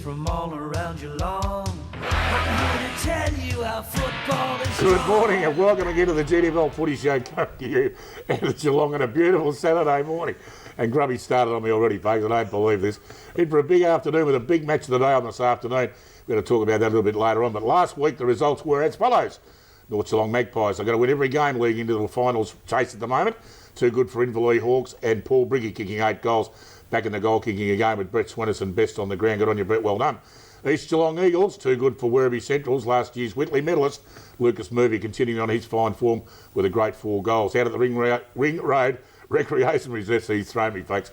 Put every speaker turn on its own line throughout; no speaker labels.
from all around Geelong. I'm here to tell you how football is.
Good morning and welcome again to the GDFL Footy Show coming to you out of Geelong on a beautiful Saturday morning. And Grubby started on me already, folks. I don't believe this. In for a big afternoon with a big match of the day on this afternoon. We're going to talk about that a little bit later on. But last week the results were as follows. North Geelong Magpies. They've got to win every game leading into the finals chase at the moment. Too good for Inverleigh Hawks and Paul Briggy kicking 8 goals. Back in the goal kicking again with Brett Swinnerson best on the ground. Good on you, Brett. Well done. East Geelong Eagles, too good for Werribee Centrals. Last year's Whitley medalist, Lucas Murphy, continuing on his fine form with a great 4 goals. Out of the Ring Road Recreation Reserve, so he's thrown me, folks.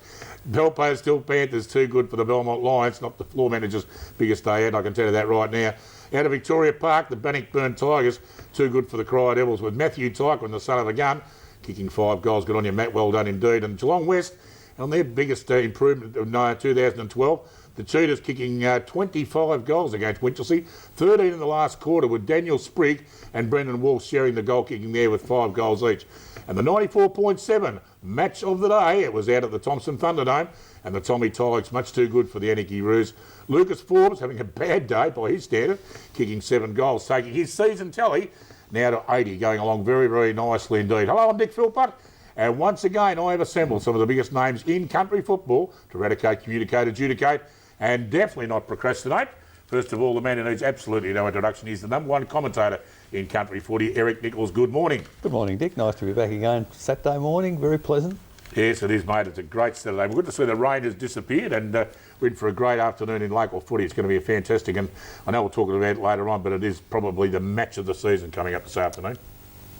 Belpo still Panthers, too good for the Belmont Lions. Not the floor manager's biggest day yet, I can tell you that right now. Out of Victoria Park, the Bannockburn Tigers, too good for the Cry Devils with Matthew Tyquin, the son of a gun, kicking 5 goals. Good on you, Matt. Well done indeed. And Geelong West, on their biggest improvement of 2012, the Cheetahs kicking 25 goals against Winchelsea, 13 in the last quarter with Daniel Sprigg and Brendan Walsh sharing the goal kicking there with 5 goals each. And the 94.7 match of the day, it was out at the Thomson Thunderdome, and the Tommy Tigers, much too good for the Anakie Roos. Lucas Forbes having a bad day by his standard, kicking 7 goals, taking his season tally now to 80, going along very, very nicely indeed. Hello, I'm Dick Philpott. And once again, I have assembled some of the biggest names in country football to eradicate, communicate, adjudicate, and definitely not procrastinate. First of all, the man who needs absolutely no introduction is the #1 commentator in country footy, Eric Nicholls. Good morning.
Good morning, Dick. Nice to be back again Saturday morning. Very pleasant.
Yes, it is, mate. It's a great Saturday. We're good to see the rain has disappeared and we're in for a great afternoon in local footy. It's going to be a fantastic, and I know we'll talk about it later on, but it is probably the match of the season coming up this afternoon.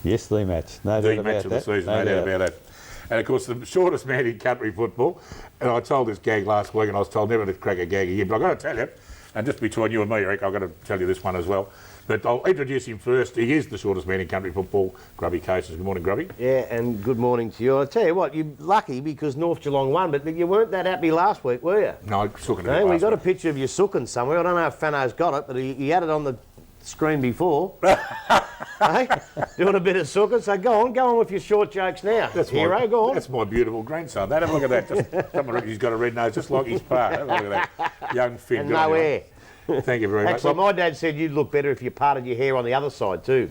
Yes, the match. No doubt about that.
The match of the season, no doubt about that. And of course, the shortest man in country football, and I told this gag last week, and I was told never to crack a gag again, but I've got to tell you, and just between you and me, Eric, I've got to tell you this one as well. But I'll introduce him first. He is the shortest man in country football, Grubby Cations. Good morning, Grubby.
Yeah, and good morning to you. I'll tell you what, you're lucky because North Geelong won, but you weren't that happy last week, were you?
No, Sookin.
No, we got a picture of you sooking somewhere. I don't know if Fano's got it, but he had it on the screen before. Hey, doing a bit of sooking. So go on with your short jokes now. That's Hero, go on.
That's my beautiful grandson. Have a look at that. Just, someone reckons he's got a red nose just like his pa. Have a look at that. Young Finn.
And no hair.
Thank you very much.
Actually, my dad said you'd look better if you parted your hair on the other side too.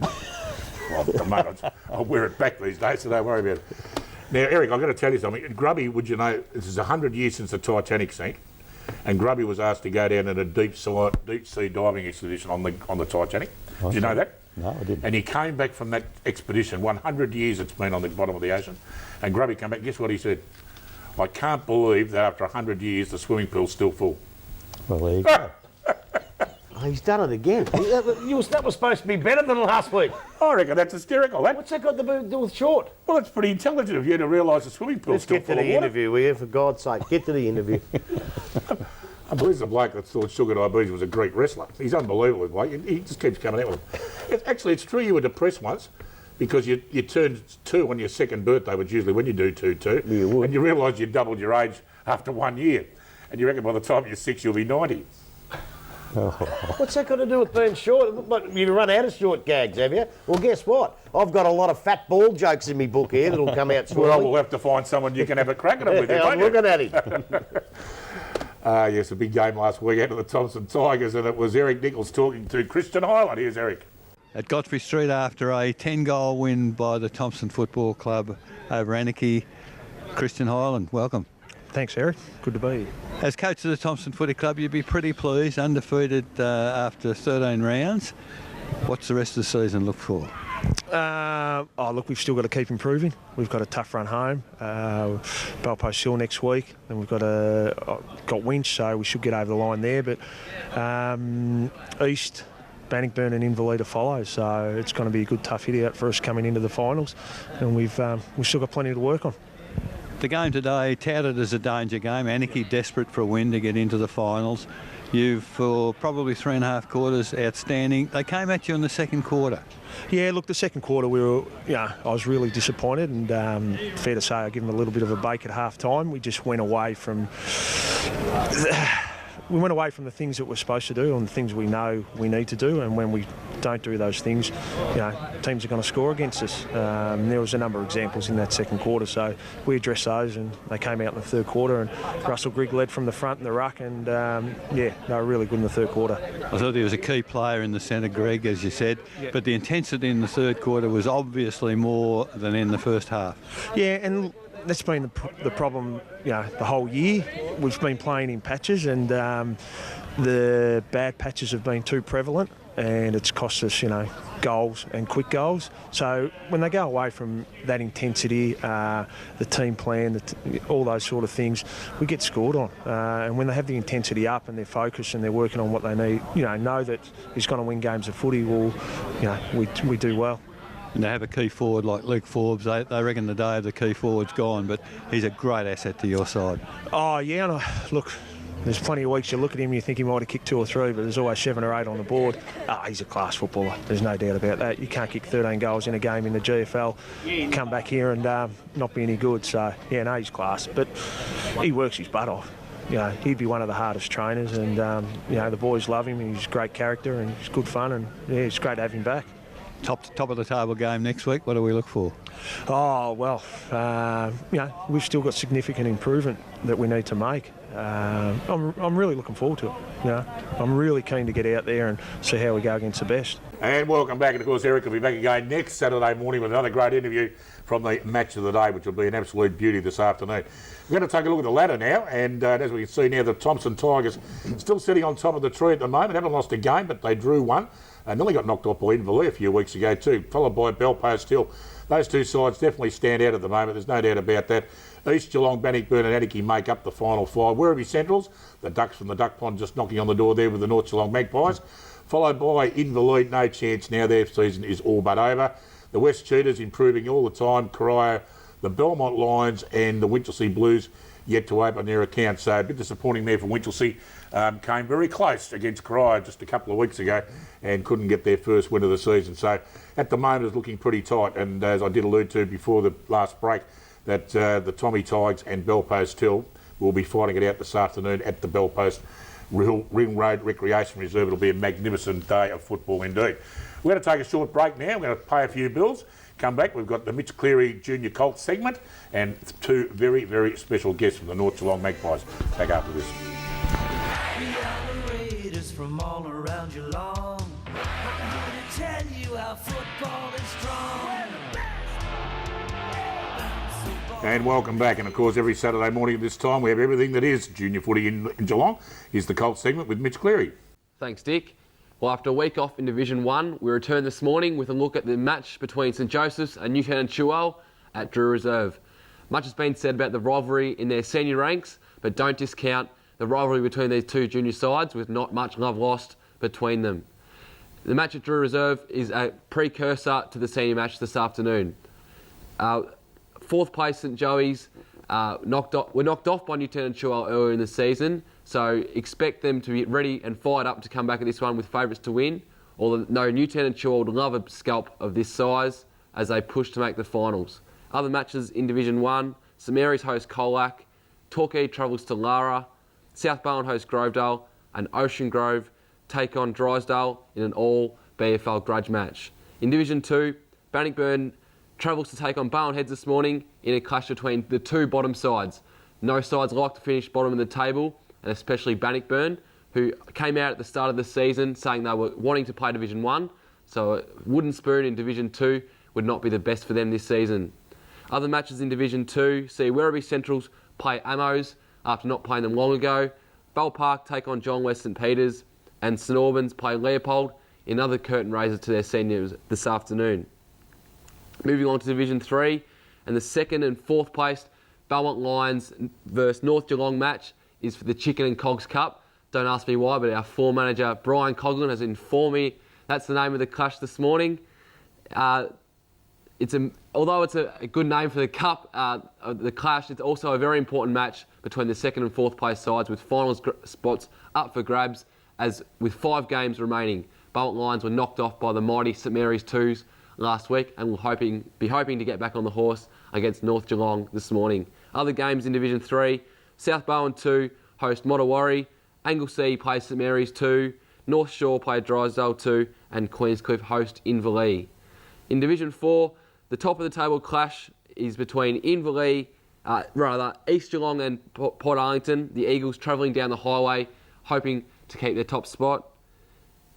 Well, mate, I'll wear it back these days, so don't worry about it. Now, Eric, I've got to tell you something. Grubby, would you know, this is 100 years since the Titanic sank, and Grubby was asked to go down in a deep sea diving expedition on the Titanic. Did you know that?
No, I didn't.
And he came back from that expedition, 100 years it's been on the bottom of the ocean, and Grubby came back, guess what he said? I can't believe that after 100 years the swimming pool's still full.
Well, there you go.
Oh, he's done it again. That was supposed to be better than last week.
I reckon that's hysterical.
What's that got to do with short?
Well, it's pretty intelligent of you to realise the swimming pool's
Let's
still
get
full
to
of
the
water.
interview, will you? For God's sake, get to the interview.
I believe the bloke that thought Sugar Diabetes was a Greek wrestler. He's unbelievable, bloke. He just keeps coming out with it. Actually, it's true you were depressed once because you turned 2 on your second birthday, which usually when you do 2,
You would.
and you realised you doubled your age after 1 year. And you reckon by the time you're 6, you'll be 90.
What's that got to do with being short? But you've run out of short gags, have you? Well, guess what? I've got a lot of fat ball jokes in my book here that'll come out shortly.
Well, we'll have to find someone you can have a crack at them with.
I'm looking at him.
Yes, a big game last week out of the Thomson Tigers, and it was Eric Nicholls talking to Christian Hyland. Here's Eric.
At Godfrey Street after a 10-goal win by the Thomson Football Club over Anakie, Christian Hyland, welcome.
Thanks, Eric. Good to be here.
As coach of the Thomson Footy Club, you'd be pretty pleased, undefeated after 13 rounds. What's the rest of the season look for?
Look, we've still got to keep improving. We've got a tough run home. Belpo's Hill next week, and we've got Winch, so we should get over the line there. But East, Bannockburn and Inverleigh to follow, so it's going to be a good tough hit out for us coming into the finals, and we've still got plenty to work on.
The game today, touted as a danger game. Anakie desperate for a win to get into the finals. You've, for probably 3.5 quarters, outstanding. They came at you in the second quarter.
Yeah, look, the second quarter I was really disappointed, and fair to say I gave them a little bit of a bake at half time. We just went away from we went away from the things that we're supposed to do and the things we know we need to do, and when we don't do those things, teams are going to score against us. There was a number of examples in that second quarter, so we addressed those, and they came out in the third quarter, and Russell Grigg led from the front in the ruck, and they were really good in the third quarter.
I thought he was a key player in the centre, Greg, as you said, but the intensity in the third quarter was obviously more than in the first half.
Yeah, and that's been the problem, the whole year. We've been playing in patches, and the bad patches have been too prevalent, and it's cost us, goals and quick goals. So when they go away from that intensity, the team plan, all those sort of things, we get scored on. And when they have the intensity up and they're focused and they're working on what they need, know that he's going to win games of footy, well, we do well.
And to have a key forward like Luke Forbes, they reckon the day of the key forward's gone, but he's a great asset to your side.
Oh, yeah, and look, there's plenty of weeks you look at him and you think he might have kicked 2 or 3, but there's always 7 or 8 on the board. He's a class footballer. There's no doubt about that. You can't kick 13 goals in a game in the GFL, come back here and not be any good. So, he's class. But he works his butt off. He'd be one of the hardest trainers, and, the boys love him. He's a great character and he's good fun, and, it's great to have him back.
Top of the table game next week, what do we look for?
Oh, well, we've still got significant improvement that we need to make. I'm really looking forward to it. I'm really keen to get out there and see how we go against the best.
And welcome back. And of course, Eric will be back again next Saturday morning with another great interview from the match of the day, which will be an absolute beauty this afternoon. We're going to take a look at the ladder now, and as we can see now, the Thomson Tigers still sitting on top of the tree at the moment. Haven't lost a game, but they drew one. Nearly got knocked off by Inverleigh a few weeks ago too, followed by Belpost Hill. Those two sides definitely stand out at the moment, there's no doubt about that. East, Geelong, Bannockburn and Anakie make up the final 5. Werribee Centrals, the Ducks from the Duck Pond just knocking on the door there with the North Geelong Magpies. Followed by Inverleigh, no chance now, their season is all but over. The West Cheetahs improving all the time, Corio, the Belmont Lions and the Winchelsea Blues yet to open their account. So a bit disappointing there for Winchelsea. Came very close against Corio just a couple of weeks ago and couldn't get their first win of the season. So at the moment it's looking pretty tight, and as I did allude to before the last break, that the Tommy Tigers and Belpost Hill will be fighting it out this afternoon at the Belpost Ring Road Recreation Reserve. It'll be a magnificent day of football indeed. We're going to take a short break now. We're going to pay a few bills. Come back, we've got the Mitch Cleary Junior Colt segment and 2 very, very special guests from the North Geelong Magpies. Back after this.
We are the Raiders from all around Geelong. I'm here to tell you how football is strong.
And welcome back. And of course, every Saturday morning at this time, we have everything that is junior footy in Geelong. Here's the Colt segment with Mitch Cleary.
Thanks, Dick. Well, after a week off in Division 1, we return this morning with a look at the match between St Joseph's and Newtown Chewell at Drew Reserve. Much has been said about the rivalry in their senior ranks, but don't discount the rivalry between these two junior sides with not much love lost between them. The match at Drew Reserve is a precursor to the senior match this afternoon. 4th place St Joey's were knocked off by Newtown Chewell earlier in the season, so expect them to be ready and fired up to come back at this one with favourites to win. Although Newtown Chewell would love a scalp of this size as they push to make the finals. Other matches in Division 1, St Mary's host Colac, Torquay travels to Lara, South Barwon host Grovedale, and Ocean Grove take on Drysdale in an all BFL grudge match. In Division 2, Bannockburn travels to take on Barwon Heads this morning in a clash between the two bottom sides. No sides like to finish bottom of the table, and especially Bannockburn, who came out at the start of the season saying they were wanting to play Division 1, so a wooden spoon in Division 2 would not be the best for them this season. Other matches in Division 2 see Werribee Centrals play Amos after not playing them long ago, Bell Park take on John West St Peters, and St Albans play Leopold in another curtain raiser to their seniors this afternoon. Moving on to Division 3, and the 2nd and 4th placed Belmont Lions versus North Geelong match is for the Chicken and Cogs Cup. Don't ask me why, but our floor manager Brian Coughlin has informed me that's the name of the clash this morning. Although it's a good name for the cup, the clash, it's also a very important match between the 2nd and 4th place sides with finals spots up for grabs, as with 5 games remaining. Belmont Lions were knocked off by the mighty St Mary's 2s last week and will be hoping to get back on the horse against North Geelong this morning. Other games in Division 3, South Barwon 2 host Mottawarri Anglesea play St Mary's 2, North Shore play Drysdale 2, and Queenscliff host Inverleigh. In Division 4, the top of the table clash is between East Geelong and Port Arlington. The Eagles travelling down the highway, hoping to keep their top spot.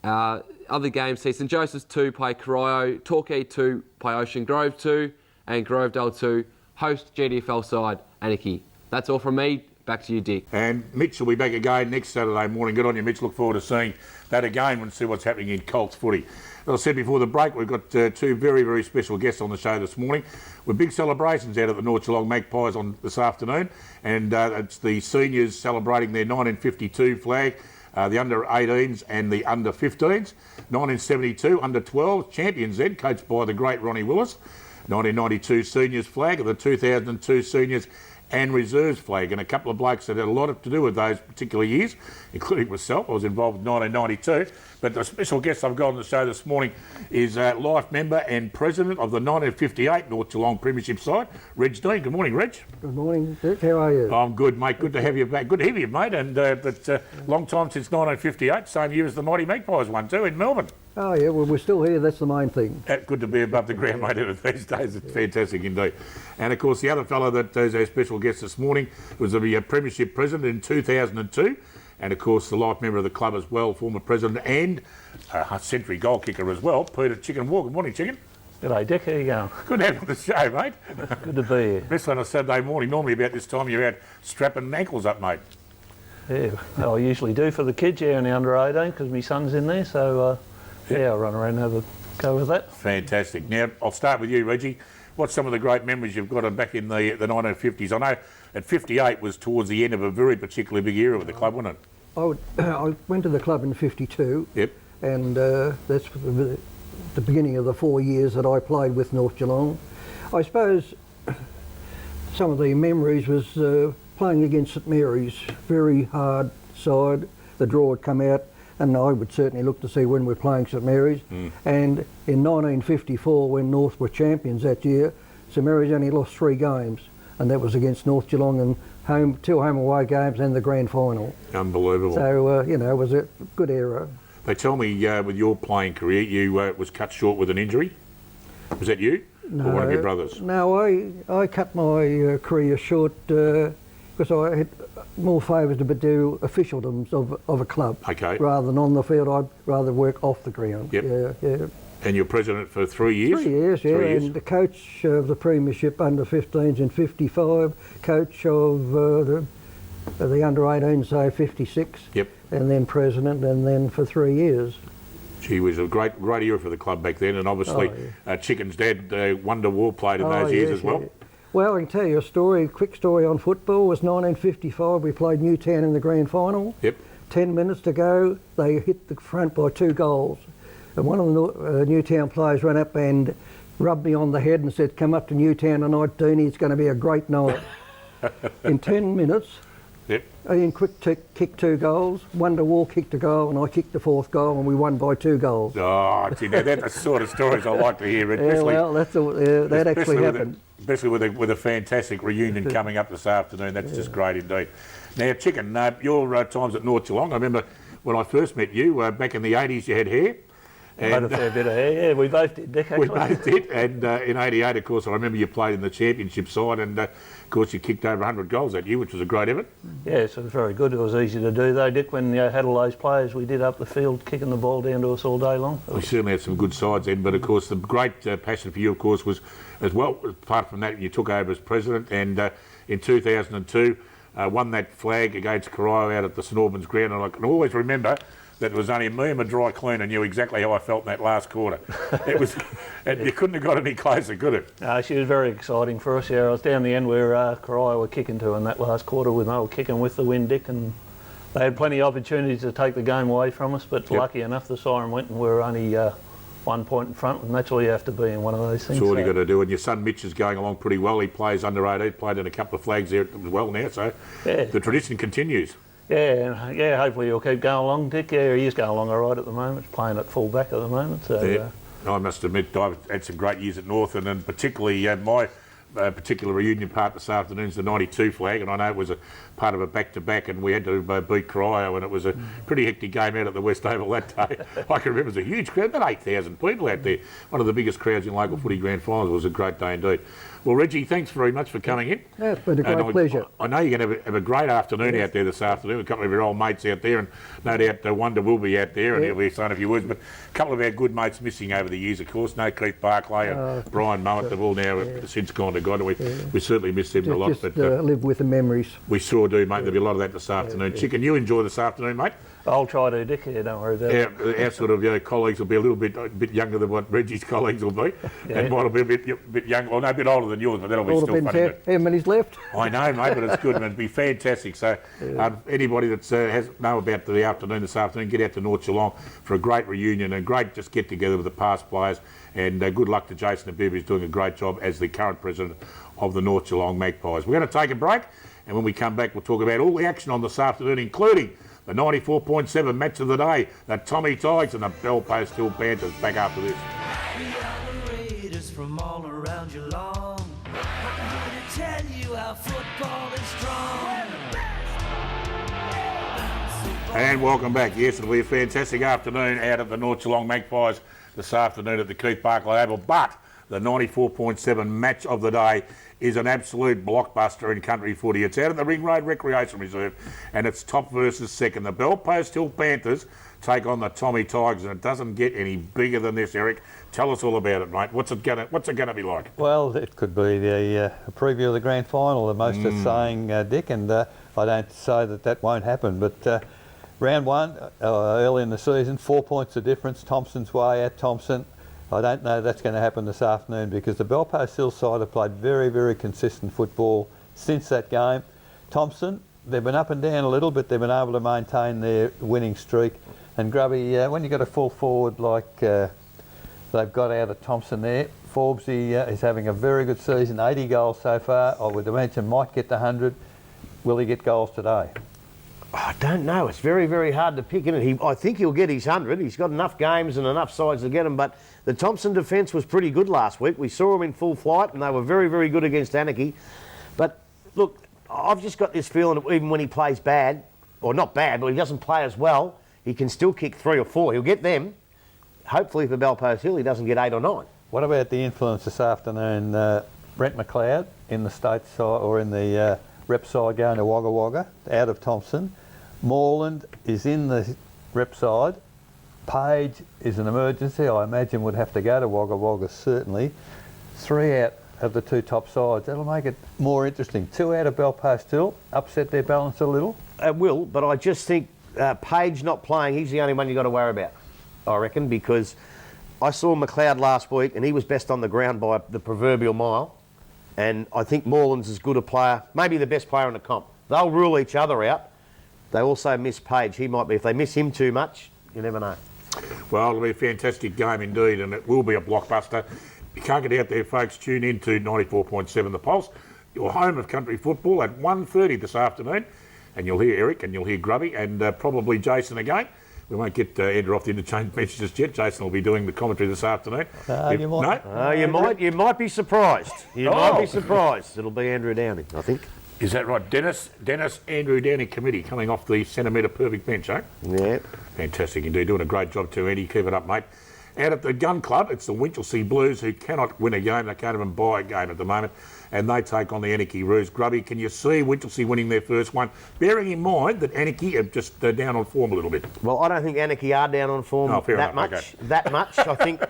Other games see St Joseph's 2 play Corio, Torquay 2 play Ocean Grove 2, and Grovedale 2 host GDFL side Anakie. That's all from me. Back to you, Dick.
And Mitch will be back again next Saturday morning. Good on you, Mitch. Look forward to seeing that again and see what's happening in Colts footy. As I said before the break, we've got two very, very special guests on the show this morning with big celebrations out at the North Geelong Magpies on this afternoon. And it's the seniors celebrating their 1952 flag, the under-18s and the under-15s. 1972 under-12s, champions then, coached by the great Ronnie Willis. 1992 seniors flag, and the 2002 seniors and reserves flag, and a couple of blokes that had a lot to do with those particular years, including myself. I was involved in 1992. But the special guest I've got on the show this morning is life member and president of the 1958 North Geelong Premiership side, Reg Dean. Good morning, Reg.
Good morning, Dick. How are you?
I'm good, mate. Good to have you back. Good to have you, mate. And but long time since 1958, same year as the Mighty Magpies won too in Melbourne.
Oh, yeah, well, we're still here. That's the main thing.
Good to be above the ground, mate, these days. It's fantastic indeed. And, of course, the other fellow that is our special guest this morning was the Premiership President in 2002. And, of course, the life member of the club as well, former President and a century goal kicker as well, Peter Chicken Waugh. Good morning, Chicken.
G'day, Dick. How you going?
Good to have you on the show, mate.
Good to be here.
Best on a Saturday morning. Normally about this time you're out strapping ankles up, mate.
Yeah, I usually do for the kids, yeah, in the under-18 because my son's in there, so yeah, I'll run around and have a go with that.
Fantastic. Now, I'll start with you, Reggie. What's some of the great memories you've got back in the 1950s? I know at 58 was towards the end of a very particularly big era with the club, wasn't it?
I went to the club in 52.
Yep.
And that's the beginning of the 4 years that I played with North Geelong. I suppose some of the memories was playing against St Mary's, very hard side. The draw had come out, and I would certainly look to see when we're playing St Mary's. And in 1954, when North were champions that year, St Mary's only lost 3 games, and that was against North Geelong and two home away games and the grand final.
Unbelievable.
So, you know, it was a good era.
They tell me with your playing career, you was cut short with an injury. Was that you?
No,
or one of your brothers?
No, I cut my career short because I had more favours to do officialdoms of a club.
Okay.
Rather than on the field, I'd rather work off the ground.
Yep.
Yeah.
And you're president for 3 years?
3 years, yeah.
3 years.
And the coach of the Premiership under 15s in 55, coach of the under-18s, say 56.
Yep.
And then president, and then for 3 years.
She was a great era for the club back then, and obviously Chicken's dad, Wonder War, played in those years as well.
Yeah. Well, I can tell you a quick story on football. It was 1955, we played Newtown in the grand final.
Yep.
10 minutes to go, they hit the front by 2 goals. And one of the Newtown players ran up and rubbed me on the head and said, "Come up to Newtown tonight, Deanie, it's going to be a great night." In 10 minutes,
Yep.
Ian Quick kicked 2 goals, Wonder War kicked a goal, and I kicked the 4th goal, and we won by 2 goals.
Oh, gee, now that's the sort of stories I like to hear.
Yeah, well, that actually happened.
Especially with a fantastic reunion coming up this afternoon. That's just great indeed. Now, Chicken, your times at North Geelong, I remember when I first met you, back in the 80s you had hair.
I had a fair bit of hair, yeah, we both did, Dick, actually.
We both did, and in 88, of course, I remember you played in the championship side, and of course you kicked over 100 goals that year, which was a great effort.
Yes, it was very good. It was easy to do though, Dick, when you had all those players we did up the field kicking the ball down to us all day long.
We certainly had some good sides then, but of course the great passion for you, of course, was as well, apart from that, you took over as president, and in 2002 won that flag against Corio out at the St Albans ground, and I can always remember that it was only me and my dry cleaner knew exactly how I felt in that last quarter. It was, you couldn't have got any closer, could it?
She was very exciting for us, yeah. I was down the end where Corio were kicking to in that last quarter when they were kicking with the wind, Dick, and they had plenty of opportunities to take the game away from us, but lucky enough the siren went and we were only 1 point in front, and that's all you have to be in one of those things.
That's all you got to do, and your son Mitch is going along pretty well. He plays under 18, played in a couple of flags there as well now, so the tradition continues.
Yeah, hopefully he'll keep going along, Dick. Yeah, he is going along all right at the moment. He's playing at full back at the moment. So,
I must admit, I've had some great years at North, and particularly particular reunion part this afternoon is the 92 flag, and I know it was a part of a back-to-back, and we had to beat Corio, and it was a pretty hectic game out at the West Oval that day. I can remember it was a huge crowd, about 8,000 people out there. One of the biggest crowds in local footy grand finals. It was a great day indeed. Well, Reggie, thanks very much for coming in.
Yeah, it's been a great pleasure.
I know you're going to have a great afternoon out there this afternoon. A couple of your old mates out there, and no doubt Wonder will be out there, and he'll be saying a few words. But a couple of our good mates missing over the years, of course. No Keith Barclay and Brian Mowat. They've all now since gone to God. We certainly miss them a lot.
Just
but
live with the memories.
we sure do, mate. There'll be a lot of that this afternoon. Chicken, you enjoy this afternoon, mate.
I'll try to, Dick. Yeah, don't worry about it.
Our sort of colleagues will be a little bit younger than what Reggie's colleagues will be, and mine will be a bit younger. Well, no, a bit older than yours, but that'll be still funny.
How many's left?
I know, mate, but it's good and it'll be fantastic. So, anybody that has know about the afternoon this afternoon, get out to North Geelong for a great reunion and great just get together with the past players. And good luck to Jason Abib, who's doing a great job as the current president of the North Geelong Magpies. We're going to take a break, and when we come back, we'll talk about all the action on this afternoon, including the 94.7 match of the day, the Tommy Tigers and the Bell Post Hill Panthers. Back after this.
We are the Raiders from all around Geelong. I'm here to tell you how football is strong.
And welcome back. Yes, it'll be a fantastic afternoon out at the North Geelong Magpies this afternoon at the Keith Barclay Oval. But the 94.7 match of the day is an absolute blockbuster in country footy. It's out of the Ring Road Recreation Reserve, and it's top versus second. The Bell Post Hill Panthers take on the Tommy Tigers, and it doesn't get any bigger than this, Eric. Tell us all about it, mate. What's it gonna be like?
Well, it could be a preview of the grand final, the most it's saying, Dick, and I don't say that won't happen, but round one, early in the season, 4 points of difference, Thomson's way at Thomson. I don't know that's going to happen this afternoon because the Bell Post Hill side have played very, very consistent football since that game. Thomson, they've been up and down a little, but they've been able to maintain their winning streak. And Grubby, when you've got a full forward like they've got out of Thomson there, Forbesy is having a very good season, 80 goals so far. I would imagine might get to 100. Will he get goals today?
I don't know. It's very, very hard to pick. I think he'll get his 100. He's got enough games and enough sides to get him. But the Thomson defence was pretty good last week. We saw them in full flight, and they were very, very good against Anakie. But look, I've just got this feeling that even when he plays bad, or not bad, but he doesn't play as well, he can still kick 3 or 4. He'll get them. Hopefully for Bell Post Hill, he doesn't get 8 or 9.
What about the influence this afternoon? Brent McLeod in the state side or in the rep side going to Wagga Wagga out of Thomson. Moreland is in the rep side. Page is an emergency. I imagine would have to go to Wagga Wagga certainly. 3 out of the 2 top sides. That'll make it more interesting. 2 out of Bell Post Hill, upset their balance a little.
It will, but I just think Page not playing, he's the only one you've got to worry about, I reckon, because I saw McLeod last week and he was best on the ground by the proverbial mile. And I think Moreland's as good a player, maybe the best player in the comp. They'll rule each other out. They also miss Page. He might be, if they miss him too much, you never know.
Well, it'll be a fantastic game indeed, and it will be a blockbuster. You can't get out there, folks. Tune in to 94.7 The Pulse, your home of country football, at 1:30 this afternoon. And you'll hear Eric and you'll hear Grubby and probably Jason again. We won't get Andrew off the interchange bench just yet. Jason will be doing the commentary this afternoon.
You might.
No?
You might be surprised. You might be surprised. It'll be Andrew Downing, I think.
Is that right? Dennis Andrew Downing committee coming off the centimetre perfect bench, eh?
Yeah.
Fantastic indeed. Doing a great job too, Andy. Keep it up, mate. Out at the Gun Club, it's the Winchelsea Blues who cannot win a game. They can't even buy a game at the moment. And they take on the Anakie Roos. Grubby, can you see Winchelsea winning their first one? Bearing in mind that Anakie are just down on form a little bit.
Well, I don't think Anakie are down on form
that
enough,
much.
Okay. That much, I think.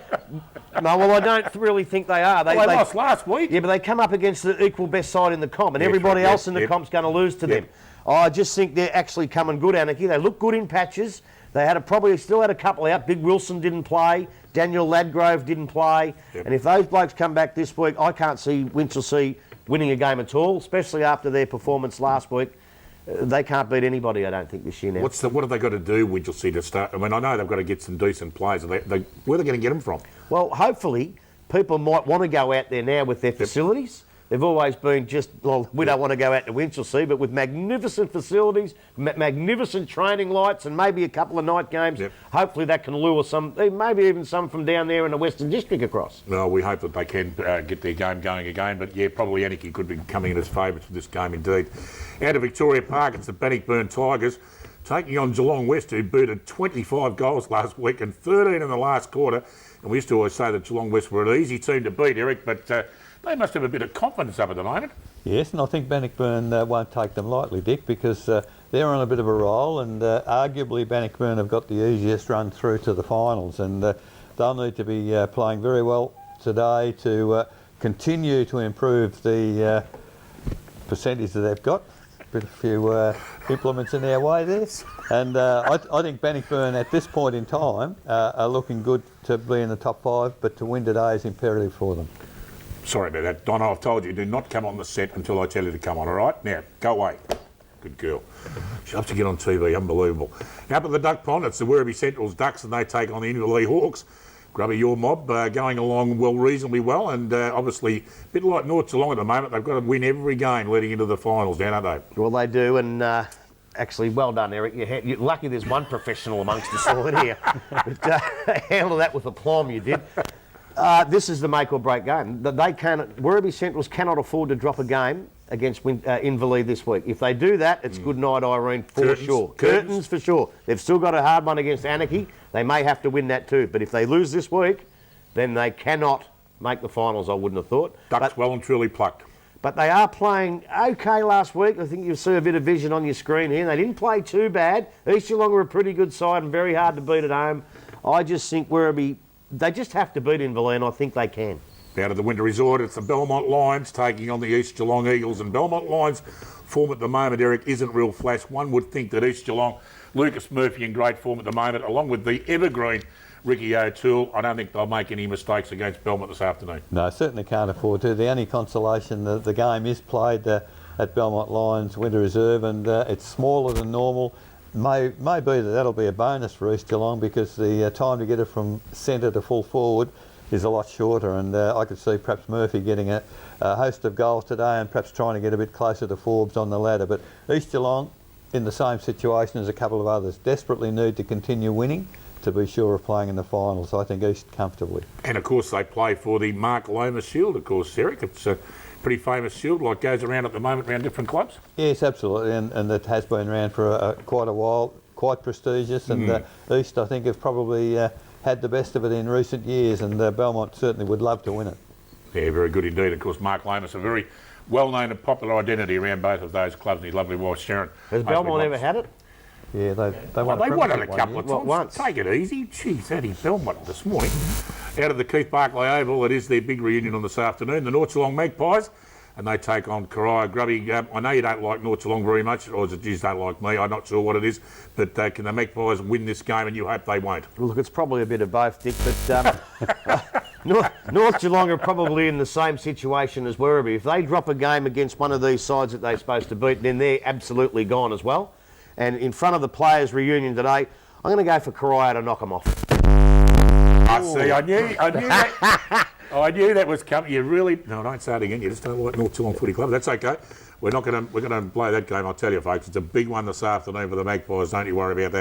No, well, I don't really think they are.
They lost last week.
Yeah, but they come up against the equal best side in the comp, and everybody else in the comp's going to lose to them. I just think they're actually coming good, Anakie. They look good in patches. They had still had a couple out. Big Wilson didn't play. Daniel Ladgrove didn't play. And if those blokes come back this week, I can't see Winchelsea winning a game at all, especially after their performance last week. They can't beat anybody, I don't think, this year now.
What have they got to do, Winchelsea, to start? I mean, I know they've got to get some decent players. Where are they going to get them from?
Well, hopefully, people might want to go out there now with their facilities. They've always been just, well, we don't want to go out to Winchelsea, but with magnificent facilities, magnificent training lights, and maybe a couple of night games, hopefully that can lure some, maybe even some from down there in the Western District across.
Well, we hope that they can get their game going again, but yeah, probably Anakie could be coming in as favourites for this game indeed. Out of Victoria Park, it's the Bannockburn Tigers taking on Geelong West, who booted 25 goals last week and 13 in the last quarter. And we used to always say that Geelong West were an easy team to beat, Eric, but they must have a bit of confidence up at the moment.
Yes, and I think Bannockburn won't take them lightly, Dick, because they're on a bit of a roll, and arguably Bannockburn have got the easiest run through to the finals, and they'll need to be playing very well today to continue to improve the percentage that they've got. A few implements in their way there, and I think Bannockburn at this point in time are looking good to be in the top 5, but to win today is imperative for them.
Sorry about that, Donna. I've told you, do not come on the set until I tell you to come on, all right? Now, go away. Good girl. She loves to get on TV, unbelievable. Up at the Duck Pond, it's the Werribee Central's Ducks, and they take on the Inverleigh Hawks. Grubby, your mob, going along reasonably well, and obviously a bit like North Geelong at the moment, they've got to win every game leading into the finals, don't they?
Well, they do, and actually, well done, Eric. You're lucky there's one professional amongst us all in here. But handle that with aplomb, you did. This is the make or break game. Werribee Centrals cannot afford to drop a game against Inverleigh this week. If they do that, it's good night, Irene, for sure. Curtains for sure. They've still got a hard one against Anakie. They may have to win that too. But if they lose this week, then they cannot make the finals, I wouldn't have thought.
Ducks well and truly plucked.
But they are playing okay last week. I think you'll see a bit of vision on your screen here. They didn't play too bad. East Geelong are a pretty good side and very hard to beat at home. I just think Werribee, they just have to beat Inverleigh, and I think they can.
Out of the Winter Resort, it's the Belmont Lions taking on the East Geelong Eagles, and Belmont Lions form at the moment, Eric, isn't real flash. One would think that East Geelong, Lucas Murphy in great form at the moment, along with the evergreen Ricky O'Toole. I don't think they'll make any mistakes against Belmont this afternoon.
No, certainly can't afford to. The only consolation, the game is played at Belmont Lions Winter Reserve, and it's smaller than normal. May be that'll be a bonus for East Geelong, because the time to get it from centre to full forward is a lot shorter, and I could see perhaps Murphy getting a host of goals today and perhaps trying to get a bit closer to Forbes on the ladder. But East Geelong, in the same situation as a couple of others, desperately need to continue winning to be sure of playing in the finals. I think East comfortably.
And of course they play for the Mark Lomas Shield, of course, Eric. It's a pretty famous shield, like goes around at the moment around different clubs.
Yes, absolutely, and it has been around for quite a while, quite prestigious, and East, I think, have probably had the best of it in recent years, and Belmont certainly would love to win it.
Yeah, very good indeed. Of course, Mark Lomas, a very well-known and popular identity around both of those clubs, and his lovely wife Sharon.
Has Belmont ever had it?
Yeah, they won
it a couple of times.
Once.
Take it easy. Jeez, that is Belmont this morning. Out of the Keith Barclay Oval, it is their big reunion on this afternoon. The North Geelong Magpies, and they take on Coria. Grubby, I know you don't like North Geelong very much, or you just don't like me. I'm not sure what it is, but can the Magpies win this game? And you hope they won't.
Well, look, it's probably a bit of both, Dick, but North Geelong are probably in the same situation as Werribee. If they drop a game against one of these sides that they're supposed to beat, then they're absolutely gone as well. And in front of the players' reunion today, I'm going to go for Coria to knock them off.
I see. I knew that. I knew that was coming. You really... No, don't say it again. You just don't like North Geelong Footy Club. That's okay. We're going to play that game, I'll tell you, folks. It's a big one this afternoon for the Magpies. Don't you worry about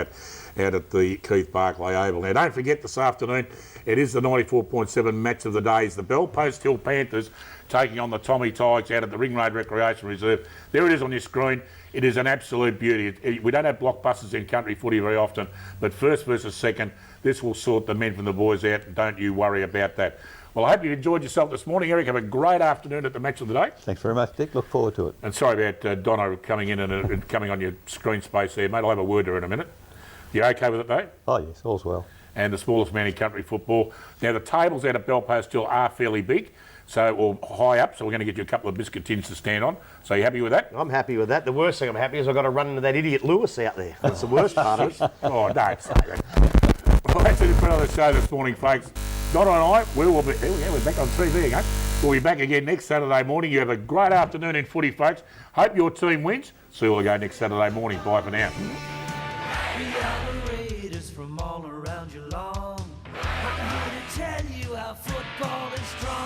that out at the Keith Barclay Oval. Now, don't forget this afternoon, it is the 94.7 match of the day. It's the Bell Post Hill Panthers taking on the Tommy Tigers out at the Ring Road Recreation Reserve. There it is on your screen. It is an absolute beauty. We don't have blockbusters in country footy very often, but first versus second, this will sort the men from the boys out. Don't you worry about that. Well, I hope you enjoyed yourself this morning, Eric. Have a great afternoon at the match of the day.
Thanks very much, Dick. Look forward to it.
And sorry about Donna coming in and coming on your screen space there, mate. I'll have a word to her in a minute. You okay with it, though?
Oh, yes, all's well.
And the smallest man in country football. Now, the tables out at Bell Post Hill are fairly big, or high up, so we're going to get you a couple of biscuit tins to stand on. So you happy with that?
I'm happy with that. The worst thing I'm happy is I've got to run into that idiot Lewis out there. That's the worst part of it.
Oh, don't say that. Well, that's it for another show this morning, folks. Donna and I, we're back on TV again. We'll be back again next Saturday morning. You have a great afternoon in footy, folks. Hope your team wins. See you all again next Saturday morning. Bye for now.
We are the Raiders from all around Geelong. I'm here to tell you our football is strong.